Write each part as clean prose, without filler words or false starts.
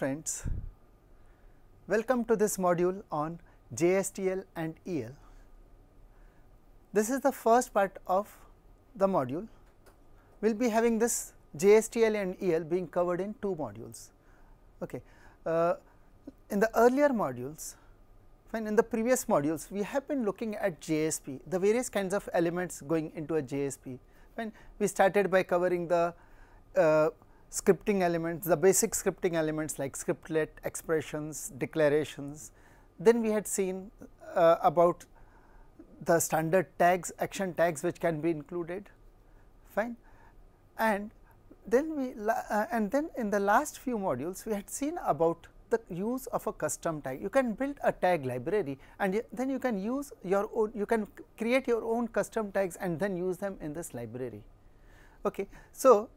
friends, welcome to this module on Jstl and EL. This is the first part of the module. We will be having this Jstl and EL being covered in two modules. Okay. In the earlier modules, in the previous modules, we have been looking at JSP, the various kinds of elements going into a JSP. When we started by covering the scripting elements, the basic scripting elements like scriptlet, expressions, declarations. Then we had seen about the standard tags, action tags which can be included, fine. And then in the last few modules we had seen about the use of a custom tag. You can build a tag library and then you can use your own, you can create your own custom tags and then use them in this library. Okay. So,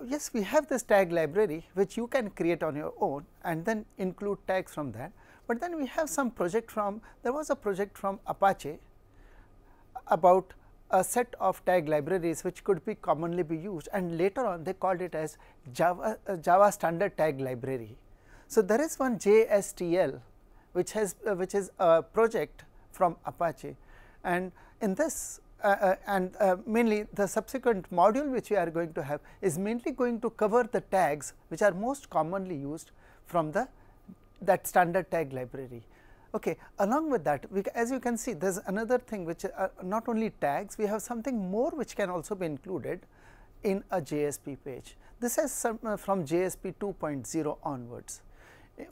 yes, we have this tag library which you can create on your own and then include tags from that, but then we have some project from, there was a project from Apache about a set of tag libraries which could be commonly be used, and later on they called it as Java standard tag library. So, there is one Jstl which has which is a project from Apache, and in this mainly the subsequent module which we are going to have is mainly going to cover the tags which are most commonly used from that standard tag library. Okay. Along with that, as you can see, there is another thing which not only tags, we have something more which can also be included in a JSP page. This is from JSP 2.0 onwards.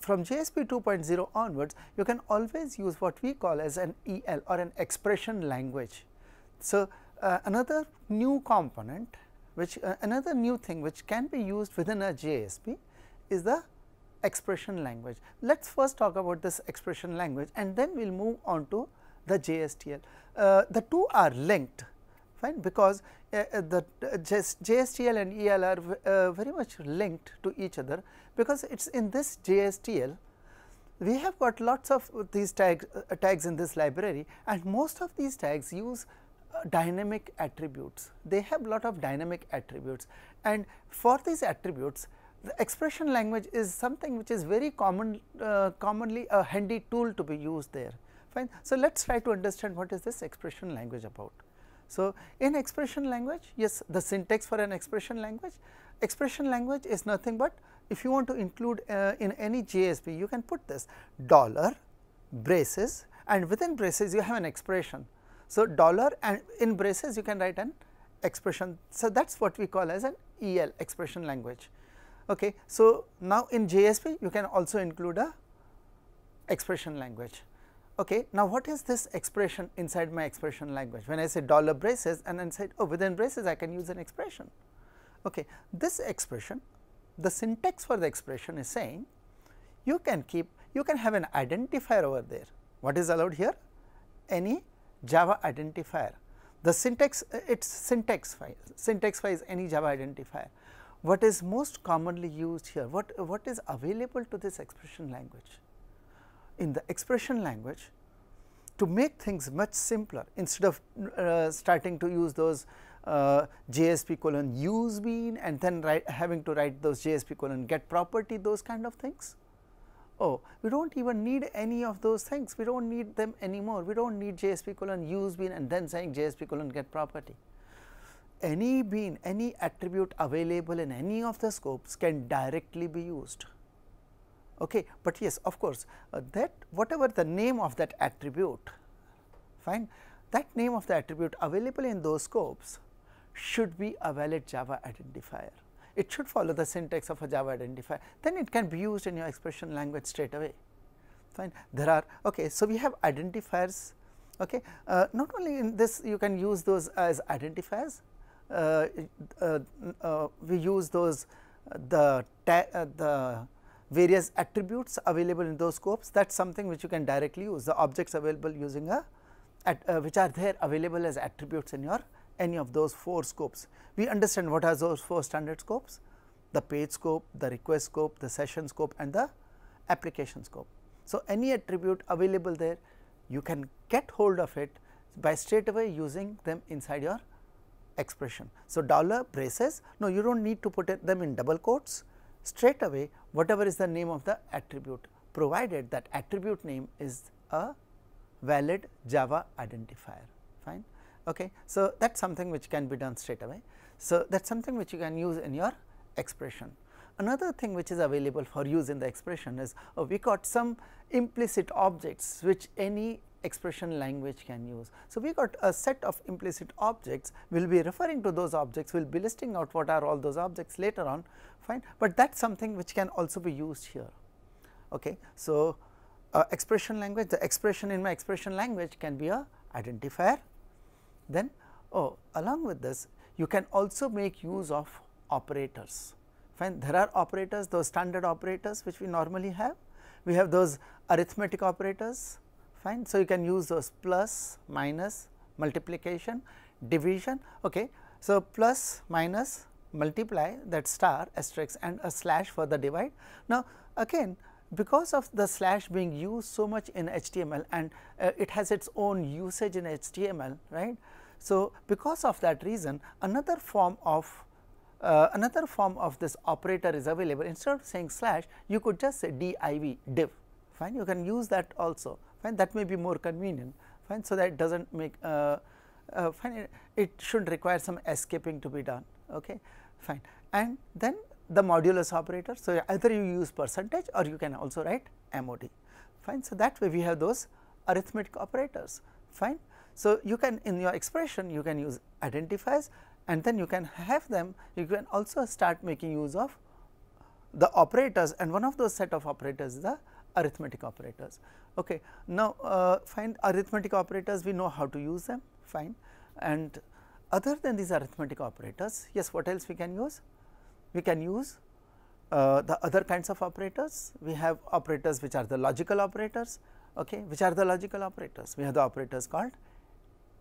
From JSP 2.0 onwards, you can always use what we call as an EL or an expression language. So, another new component which another new thing which can be used within a JSP is the expression language. Let us first talk about this expression language and then we will move on to the JSTL. The two are linked, fine, because the JSTL and EL are very much linked to each other, because it is in this JSTL we have got lots of these tags in this library, and most of these tags use dynamic attributes. They have lot of dynamic attributes, and for these attributes the expression language is something which is very commonly a handy tool to be used there, fine. So, let us try to understand what is this expression language about. So, in expression language, yes, the syntax for an expression language is nothing but, if you want to include in any JSP, you can put this dollar braces, and within braces you have an expression. So, dollar and in braces you can write an expression. So, that is what we call as an EL, expression language. Okay. So, now in JSP you can also include a expression language. Okay. Now, what is this expression inside my expression language? When I say dollar braces and then said, oh, within braces I can use an expression. Okay. This expression, the syntax for the expression is saying you can have an identifier over there. What is allowed here? Any Java identifier. The syntax, its syntax file is any Java identifier. What is most commonly used here? What is available to this expression language? In the expression language, to make things much simpler, instead of starting to use those JSP colon use bean and then having to write those JSP colon get property, those kind of things. Oh, we do not even need any of those things, we do not need them anymore, we do not need JSP colon use bean and then saying JSP colon get property. Any bean, any attribute available in any of the scopes can directly be used. Okay. But yes, of course, that whatever the name of that attribute, fine, that name of the attribute available in those scopes should be a valid Java identifier. It should follow the syntax of a Java identifier, then it can be used in your expression language straight away, fine. There are, okay, so we have identifiers, okay. Not only in this you can use those as identifiers, we use those the various attributes available in those scopes, that is something which you can directly use, the objects available using which are there available as attributes in your any of those 4 scopes. We understand what are those 4 standard scopes: the page scope, the request scope, the session scope and the application scope. So, any attribute available there, you can get hold of it by straight away using them inside your expression. So, dollar braces, no, you do not need to put them in double quotes, straight away whatever is the name of the attribute, provided that attribute name is a valid Java identifier. Fine. Okay. So, that is something which can be done straight away. So, that is something which you can use in your expression. Another thing which is available for use in the expression is we got some implicit objects which any expression language can use. So, we got a set of implicit objects, we will be referring to those objects, we will be listing out what are all those objects later on, fine, but that is something which can also be used here. Okay. So, expression language, the expression in my expression language can be a identifier. Then along with this you can also make use of operators. Fine. There are operators, those standard operators which we normally have. We have those arithmetic operators. Fine. So, you can use those plus, minus, multiplication, division. Okay. So, plus, minus, multiply, that star, asterisk and a slash for the divide. Now, again because of the slash being used so much in HTML and it has its own usage in HTML, right. So, because of that reason another form of this operator is available. Instead of saying slash, you could just say div, fine, you can use that also, fine, that may be more convenient, fine. So, that does not make fine, it should require some escaping to be done, okay, fine. And then the modulus operator. So, either you use percentage or you can also write MOD, fine. So, that way we have those arithmetic operators, fine. So, you can in your expression you can use identifiers and then you can have them, you can also start making use of the operators, and one of those set of operators is the arithmetic operators. Okay. Now, find arithmetic operators, we know how to use them, fine, and other than these arithmetic operators, yes, what else we can use? We can use the other kinds of operators. We have operators which are the logical operators. Okay. Which are the logical operators? We have the operators called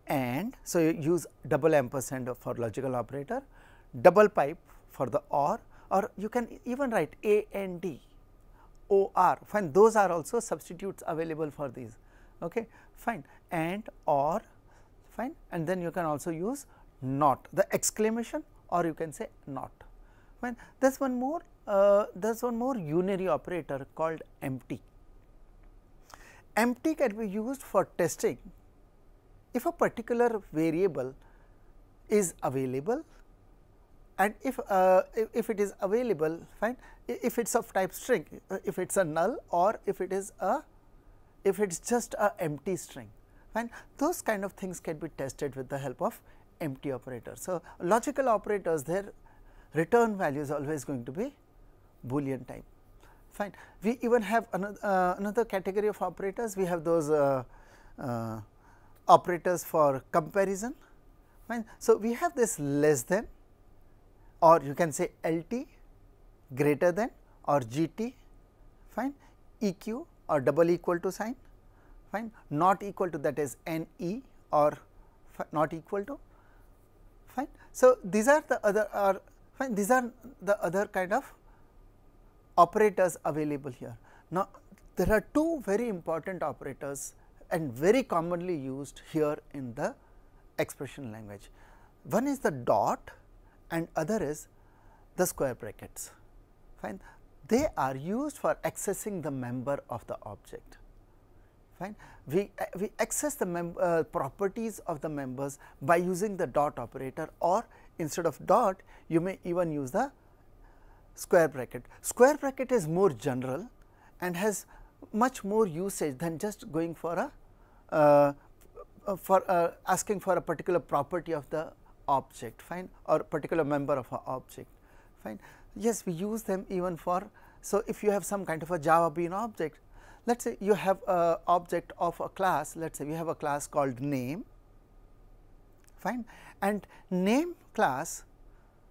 AND. So, you use double ampersand for logical operator, double pipe for the or you can even write AND, OR, fine, those are also substitutes available for these, okay, fine, and or, fine, and then you can also use not, the exclamation, or you can say not, fine. There is one more unary operator called empty. Empty can be used for testing if a particular variable is available, and if it is available, fine, if it is of type string, if it is a null, or if it is just a empty string, fine, those kind of things can be tested with the help of empty operators. So, logical operators, their return value is always going to be Boolean type, fine. We even have another category of operators. We have those operators for comparison, fine. So, we have this less than, or you can say LT, greater than, or GT, fine, EQ or double equal to sign, fine, not equal to, that is NE or not equal to, fine. So, these are the other fine, these are the other kind of operators available here. Now, there are two very important operators and very commonly used here in the expression language. One is the dot and other is the square brackets, fine. They are used for accessing the member of the object, fine. We access the properties of the members by using the dot operator, or instead of dot you may even use the square bracket. Square bracket is more general and has much more usage than just going for a asking for a particular property of the object, fine, or particular member of a object, fine. Yes, we use them even for, so if you have some kind of a Java Bean object, let us say you have a object of a class, let us say we have a class called name, fine, and name class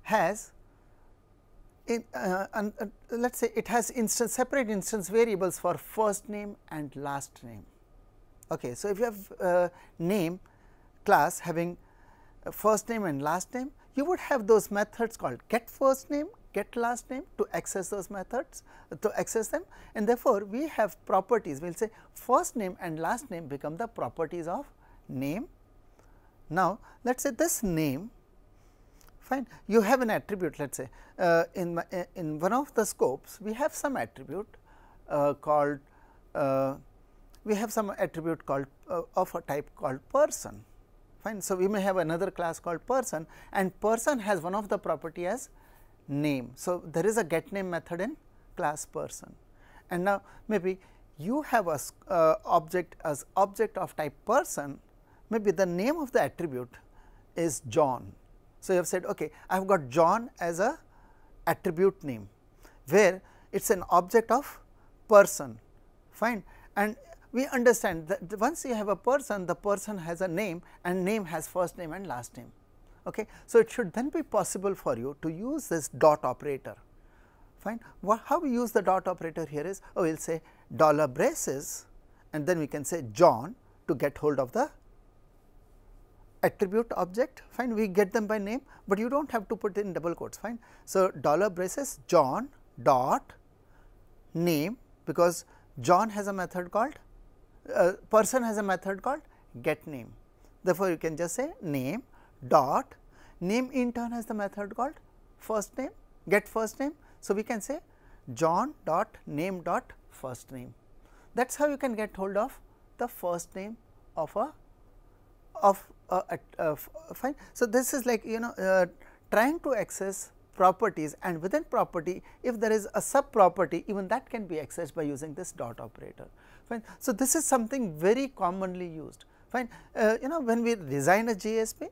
has let us say it has separate instance variables for first name and last name. Okay. So, if you have name class having first name and last name, you would have those methods called get first name, get last name to access those methods, to access them, and therefore, we have properties. We will say first name and last name become the properties of name. Now, let us say this name, fine. You have an attribute, let us say in one of the scopes we have some attribute called of a type called person, fine. So, we may have another class called person, and person has one of the property as name. So, there is a getName method in class person, and now maybe you have a object as object of type person, maybe the name of the attribute is John. So, you have said okay, I have got John as a attribute name, where it is an object of person, fine. And we understand that once you have a person, the person has a name and name has first name and last name. Okay. So, it should then be possible for you to use this dot operator, fine. How we use the dot operator here is, we will say dollar braces and then we can say John to get hold of the attribute object, fine. We get them by name, but you do not have to put in double quotes, fine. So, dollar braces John dot name, because John has a method called person has a method called getName. Therefore, you can just say name dot name in turn has the method called first name get first name. So, we can say John dot name dot first name. That is how you can get hold of the first name of fine. So, this is like trying to access properties, and within property if there is a sub property, even that can be accessed by using this dot operator, fine. So, this is something very commonly used, fine. When we design a JSP,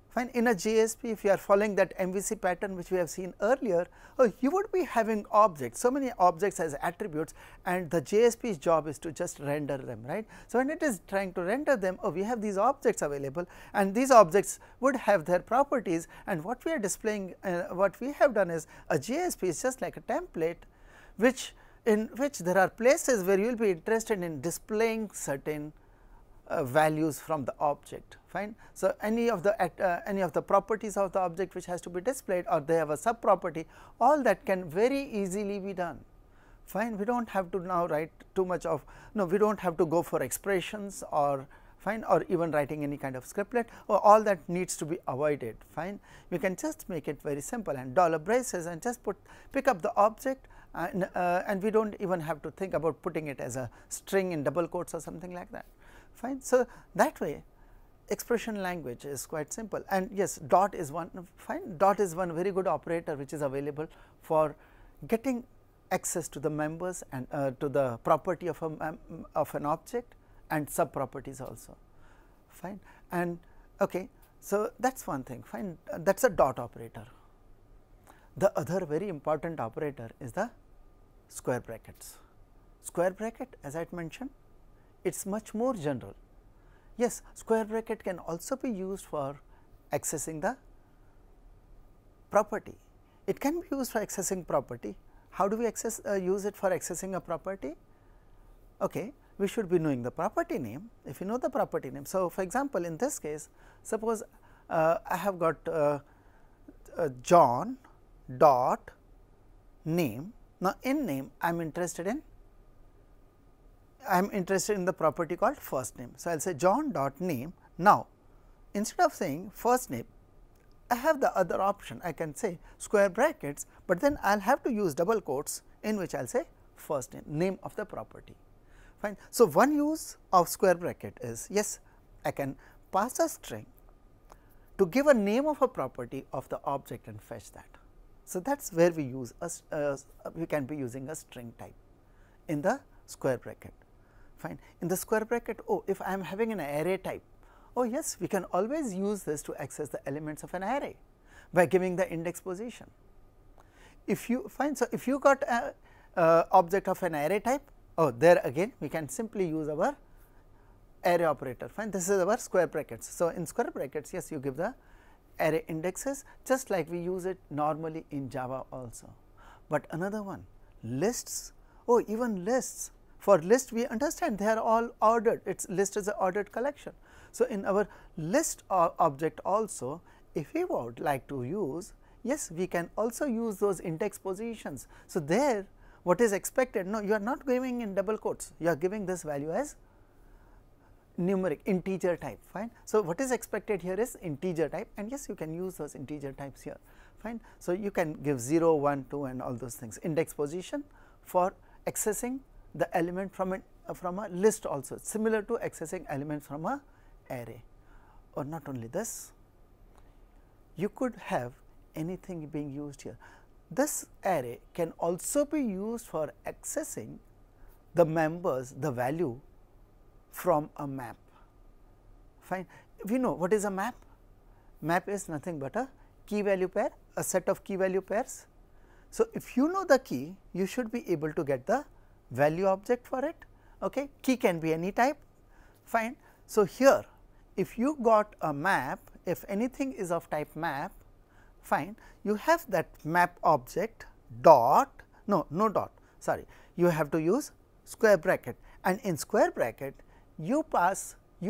fine, in a JSP if you are following that MVC pattern which we have seen earlier, you would be having objects, so many objects as attributes, and the JSP's job is to just render them, right. So, when it is trying to render them, we have these objects available, and these objects would have their properties, and what we are displaying, what we have done is a JSP is just like a template in which there are places where you will be interested in displaying certain values from the object, fine. So, any of the properties of the object which has to be displayed, or they have a sub property, all that can very easily be done, fine. We do not have to now write too much of, no, we do not have to go for expressions or fine, or even writing any kind of scriptlet, or all that needs to be avoided, fine. We can just make it very simple and dollar braces and just pick up the object, and we do not even have to think about putting it as a string in double quotes or something like that, fine. So, that way expression language is quite simple, and yes, dot is one, fine. Dot is one very good operator which is available for getting access to the members and to the property of an object and sub properties also, fine. And okay, so that is one thing, fine. That is a dot operator. The other very important operator is the square brackets. Square bracket, as I had mentioned, it is much more general. Yes, square bracket can also be used for accessing the property. It can be used for accessing property. How do we use it for accessing a property? Okay, we should be knowing the property name. If you know the property name, so for example, in this case, suppose I have got John dot name. Now, in name I am interested in the property called first name. So, I will say John dot name. Now, instead of saying first name, I have the other option, I can say square brackets, but then I will have to use double quotes in which I will say first name, name of the property, fine. So, one use of square bracket is, yes, I can pass a string to give a name of a property of the object and fetch that. So, that is where we use we can be using a string type in the square bracket, fine. In the square bracket, if I am having an array type, yes, we can always use this to access the elements of an array by giving the index position. If you find, so if you got a object of an array type, there again we can simply use our array operator, fine. This is our square brackets. So, in square brackets, yes, you give the array indexes just like we use it normally in Java also. But another one, lists, even lists. For list we understand they are all ordered, its list is an ordered collection. So, in our list object also, if we would like to use, yes, we can also use those index positions. So, there what is expected, no, you are not giving in double quotes, you are giving this value as numeric integer type, fine. So, what is expected here is integer type, and yes, you can use those integer types here, fine. So, you can give 0, 1, 2 and all those things. Index position for accessing the element from a list also, similar to accessing elements from a array. Or not only this, you could have anything being used here. This array can also be used for accessing the members, the value from a map, fine. We know what is a map. Map is nothing but a key value pair, a set of key value pairs. So, if you know the key, you should be able to get the value object for it. Okay. Key can be any type, fine. So, here if you got a map, if anything is of type map, fine, you have that map object dot, no dot, sorry, you have to use square bracket, and in square bracket you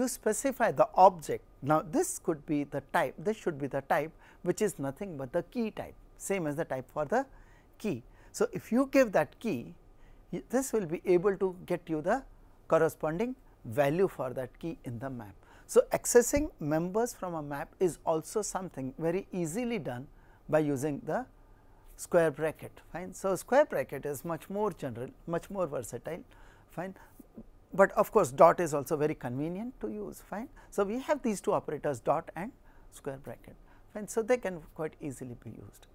specify the object. Now, this could be the type, this should be the type which is nothing but the key type, same as the type for the key. So, if you give that key, this will be able to get you the corresponding value for that key in the map. So, accessing members from a map is also something very easily done by using the square bracket, fine. So, square bracket is much more general, much more versatile, fine, but of course, dot is also very convenient to use, fine. So, we have these two operators dot and square bracket, fine. So, they can quite easily be used,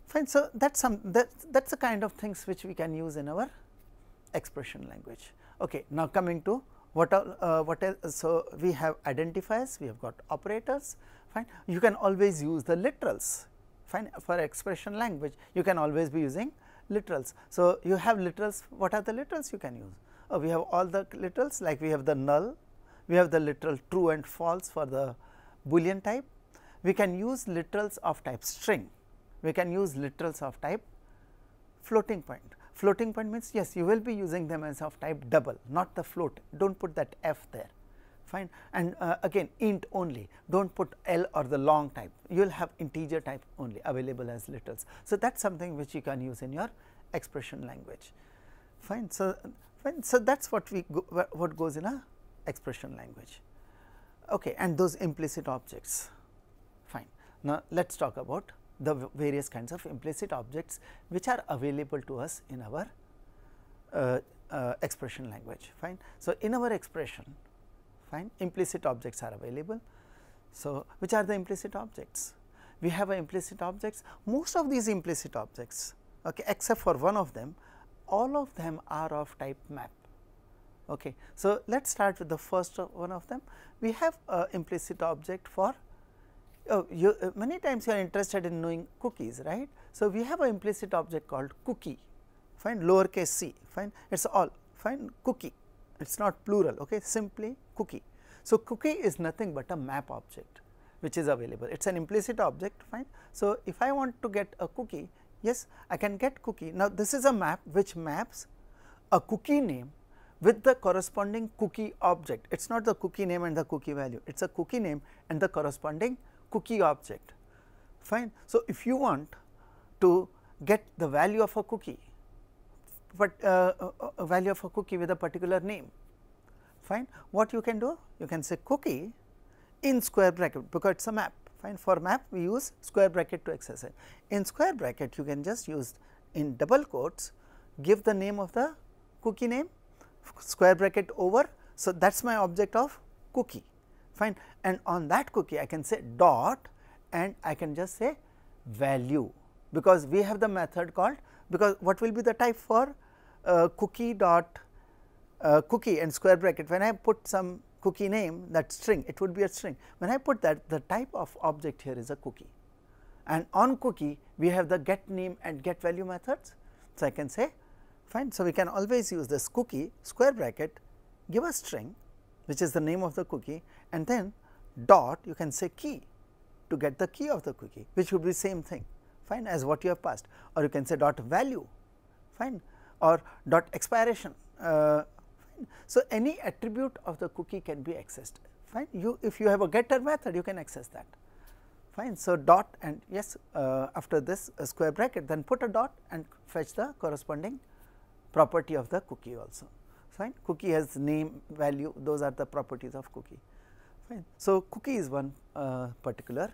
fine. So, that's the kind of things which we can use in our expression language. Okay. Now, coming to what else? So, we have identifiers, we have got operators, fine. You can always use the literals, fine. For expression language, you can always be using literals. So, you have literals. What are the literals you can use? We have all the literals, like we have the null, we have the literal true and false for the Boolean type. We can use literals of type string, we can use literals of type floating point. Floating point means, yes, you will be using them as of type double, not the float, do not put that f there, fine. And again int only, do not put L or the long type, you will have integer type only available as literals. So, that is something which you can use in your expression language, fine. So, that is what goes in a expression language, okay. And those implicit objects, fine. Now, let us talk about the various kinds of implicit objects which are available to us in our expression language, fine. So, in our expression, fine, implicit objects are available. So, which are the implicit objects? We have implicit objects, most of these implicit objects, okay, except for one of them, all of them are of type map, okay. So, let us start with the first one of them. We have a implicit object for many times you are interested in knowing cookies, right. So, we have an implicit object called cookie, fine, lowercase c, fine, it is all fine, cookie, it is not plural, okay, simply cookie. So, cookie is nothing but a map object which is available, it is an implicit object, fine. So, if I want to get a cookie, yes, I can get cookie. Now, this is a map which maps a cookie name with the corresponding cookie object, it is not the cookie name and the cookie value, it is a cookie name and the corresponding cookie object, fine. So, if you want to get the value of a cookie, but a value of a cookie with a particular name, fine, what you can do? You can say cookie in square bracket, because it is a map, fine. For map we use square bracket to access it. In square bracket you can just use in double quotes, give the name of the cookie name, square bracket over. So, that is my object of cookie, fine, and on that cookie I can say dot and I can just say value, because we have the method called, because what will be the type for cookie dot cookie and square bracket, when I put some cookie name, that string, it would be a string, when I put that, the type of object here is a cookie, and on cookie we have the get name and get value methods. So, I can say fine. So, we can always use this cookie square bracket, give a string which is the name of the cookie, and then dot you can say key to get the key of the cookie, which would be same thing, fine, as what you have passed, or you can say dot value, fine, or dot expiration. So, any attribute of the cookie can be accessed, fine. If you have a getter method, you can access that, fine. So, dot and yes, after this square bracket, then put a dot and fetch the corresponding property of the cookie also. fine. Cookie has name, value, those are the properties of cookie, fine. So, cookie is one particular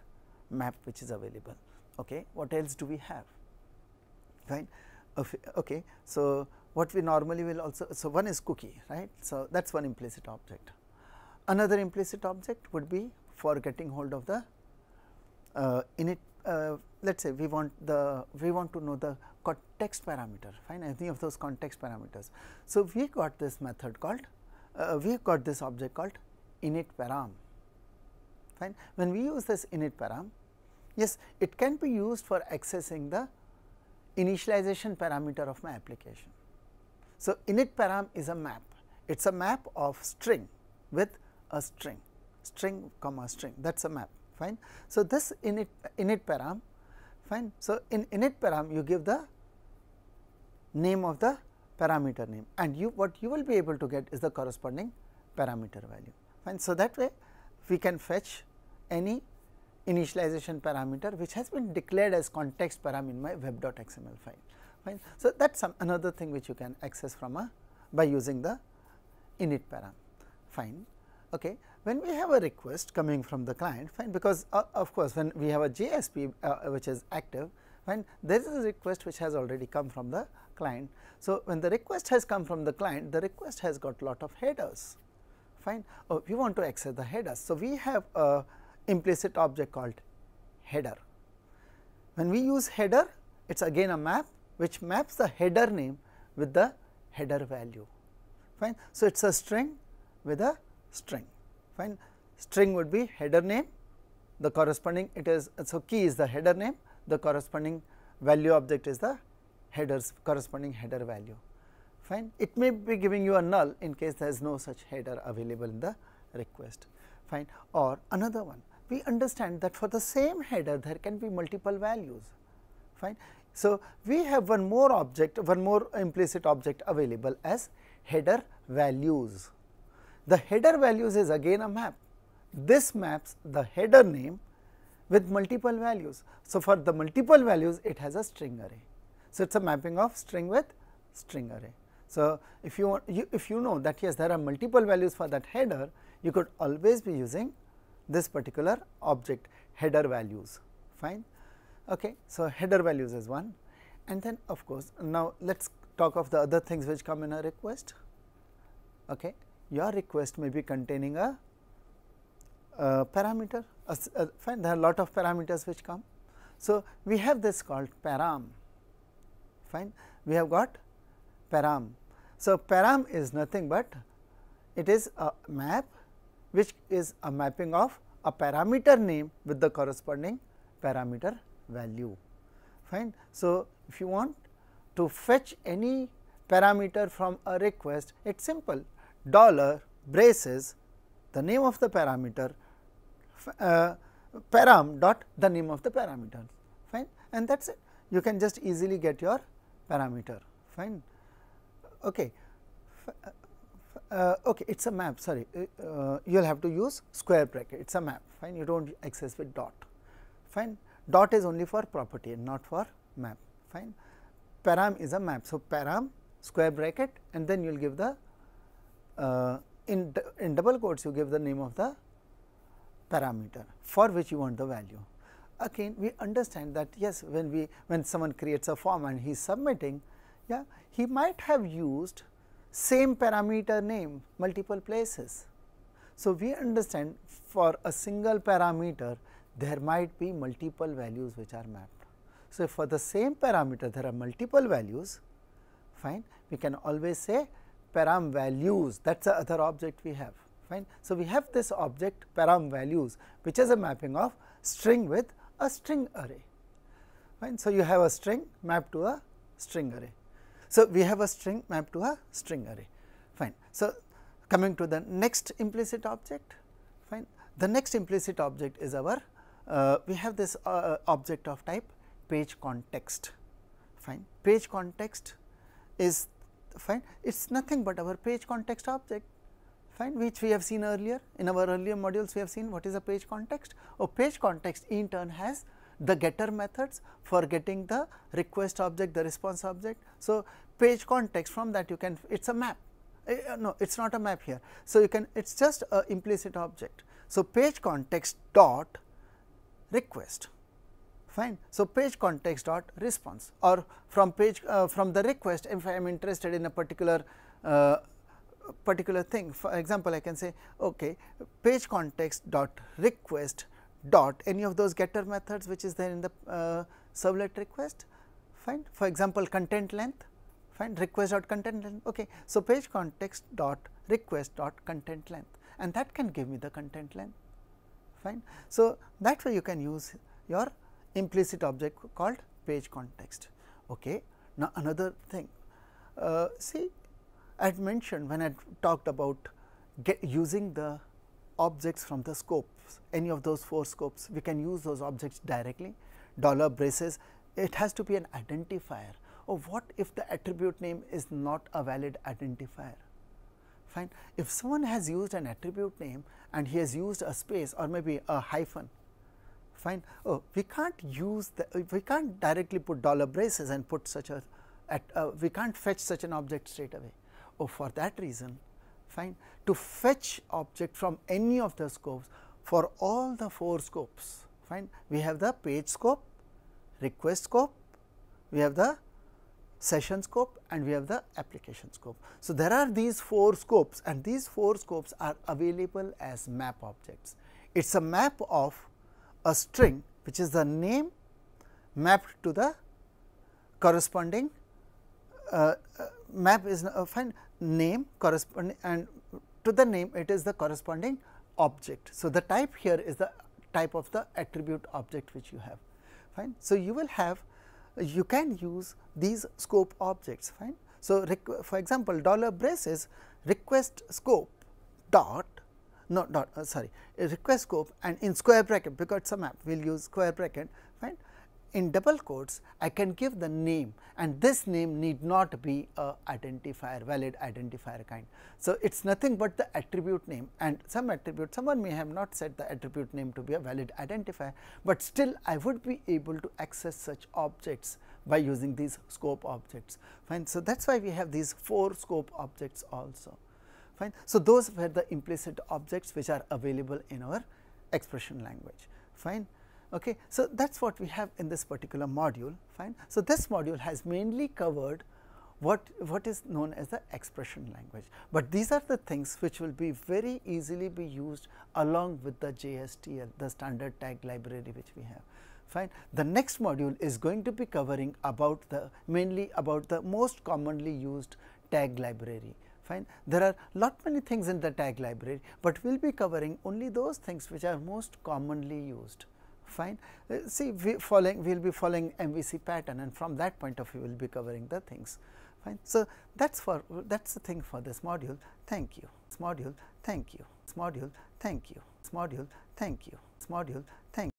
map which is available. Okay. What else do we have? Fine. Okay. So, what we normally will also, so one is cookie, right. So, that is one implicit object. Another implicit object would be for getting hold of the init. Let us say we want to know the context parameter, fine, any of those context parameters. So, we got this method called we got this object called init param, fine. When we use this init param, yes, it can be used for accessing the initialization parameter of my application. So, init param is a map, it is a map of string with a string comma string, that is a map, fine. So, this init param, fine. So, in init param you give the name of the parameter name, and what you will be able to get is the corresponding parameter value, fine. So, that way we can fetch any initialization parameter which has been declared as context param in my web.xml file, fine. So, that is another thing which you can access from by using the init param, fine. Okay. When we have a request coming from the client, fine, because of course, when we have a JSP which is active, fine, there is a request which has already come from the client. So, when the request has come from the client, the request has got lot of headers, fine. Oh, we want to access the headers. So, we have a implicit object called header. When we use header, it is again a map which maps the header name with the header value, fine. So, it is a string with a string, fine. String would be header name, the corresponding it is, so key is the header name, the corresponding value object is the headers corresponding header value, fine. It may be giving you a null in case there is no such header available in the request, fine. Or another one, we understand that for the same header there can be multiple values, fine. So, we have one more object, one more implicit object available as header values. The header values is again a map. This maps the header name with multiple values. So, for the multiple values it has a string array. So, it is a mapping of string with string array. So, if you want, if you know that yes, there are multiple values for that header, you could always be using this particular object header values, fine. Okay. So, header values is one, and then of course, now let us talk of the other things which come in a request. Okay. Your request may be containing a parameter, fine, there are a lot of parameters which come. So, we have this called param, fine, we have got param. So, param is nothing but it is a map which is a mapping of a parameter name with the corresponding parameter value, fine. So, if you want to fetch any parameter from a request, it is simple, dollar braces the name of the parameter param dot the name of the parameter, fine, and that is it. You can just easily get your parameter, fine. Okay. Okay, it is a map, sorry, you will have to use square bracket, it is a map, fine, you do not access with dot, fine. Dot is only for property and not for map, fine. Param is a map. So, param square bracket and then you will give the in double quotes you give the name of the parameter for which you want the value. Again we understand that yes, when someone creates a form and he is submitting, yeah, he might have used same parameter name multiple places. So, we understand for a single parameter there might be multiple values which are mapped. So, if for the same parameter there are multiple values, fine, we can always say param values, that is the other object we have, fine. So, we have this object param values which is a mapping of string with a string array, fine. So, you have a string mapped to a string array. So, we have a string mapped to a string array, fine. So, coming to the next implicit object, fine. The next implicit object is our we have this object of type page context, fine. Page context is fine, it is nothing but our page context object, fine, which we have seen earlier in our earlier modules. We have seen what is a page context. Oh, page context in turn has the getter methods for getting the request object, the response object. So, page context, from that you can, it is a map, No, it is not a map here. So, you can, it is just a implicit object. So, page context dot request, fine. So, page context dot response, or from page from the request, if I am interested in a particular thing. For example, I can say okay, page context dot request dot any of those getter methods which is there in the servlet request, fine. For example, content length, fine, request dot content length. Okay. So, page context dot request dot content length, and that can give me the content length, fine. So, that way you can use your implicit object called page context. Okay. Now, another thing, see, I had mentioned when I talked about using the objects from the scopes, any of those 4 scopes, we can use those objects directly. Dollar braces, it has to be an identifier. Or what if the attribute name is not a valid identifier? Fine. If someone has used an attribute name and he has used a space or maybe a hyphen, fine. Oh, we can't use the, we can't directly put dollar braces and put such a, we can't fetch such an object straight away. Oh, for that reason, fine, to fetch object from any of the scopes for all the 4 scopes, fine, we have the page scope, request scope, we have the session scope, and we have the application scope. So, there are these 4 scopes, and these 4 scopes are available as map objects. It is a map of a string which is the name mapped to the corresponding map is fine, name corresponding, and to the name it is the corresponding object. So, the type here is the type of the attribute object which you have, fine. So, you will have, you can use these scope objects, fine. So, for example, dollar braces request scope dot, no dot, sorry, request scope, and in square bracket, because it is a map, we will use square bracket, fine. In double quotes, I can give the name, and this name need not be a identifier, valid identifier kind. So, it is nothing but the attribute name, and some attribute, someone may have not set the attribute name to be a valid identifier, but still I would be able to access such objects by using these scope objects, fine. So, that is why we have these 4 scope objects also, fine. So, those were the implicit objects which are available in our expression language, fine. Okay. So, that is what we have in this particular module, fine. So, this module has mainly covered what is known as the expression language, but these are the things which will be very easily be used along with the Jstl, the standard tag library which we have, fine. The next module is going to be covering about the mainly about the most commonly used tag library, fine. There are many things in the tag library, but we will be covering only those things which are most commonly used, fine. See, we will be following MVC pattern, and from that point of view we will be covering the things, fine. So, that is the thing for this module. Thank you. This module, thank you. This module, thank you. This module, thank you. This module, thank you.